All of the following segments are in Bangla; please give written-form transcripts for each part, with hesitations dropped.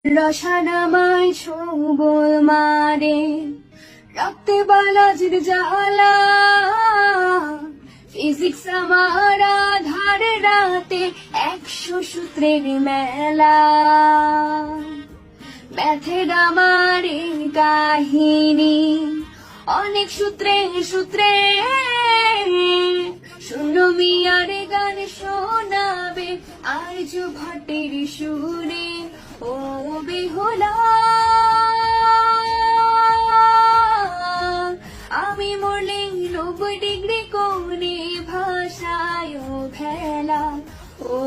রসানামায় ছোবল মারে রক্তে বালাজির জ্বালা, ফিজিক্স আমার আধার রাতে 100 সূত্রের মেলা, ম্যাথের আমার এই কাহিনী অনেক সূত্রে সূত্রে, শূন্য মিয়ার গান শোনাবে আর্য ভট্টের সুরে। ও বেহুলা আমি মরলে 90 ডিগ্রি কোণে ভাষায় ভেলা। ও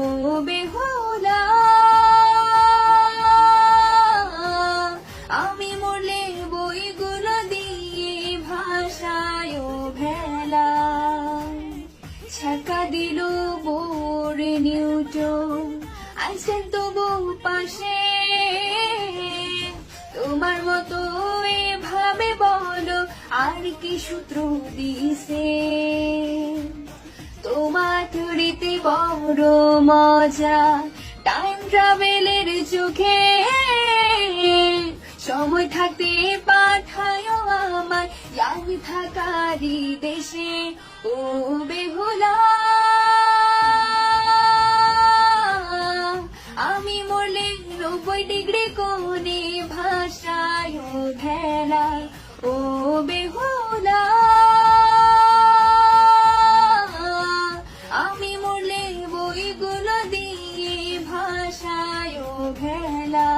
বেহুলা আমি মরলে বইগুলো দিয়ে ভাষায় ভেলা। ছক্কা দিল বোর নিউটন, আইসেন তবু পাশে, তোমার মতো এভাবে বলো আর কি সূত্র দিছে। তোমার থিওরিতে বড় মজা, টাইম ট্রাভেলের চোখে, সময় থাকতে পাঠায় আমায় আমি থাকারি দেশে। ও বেহুলা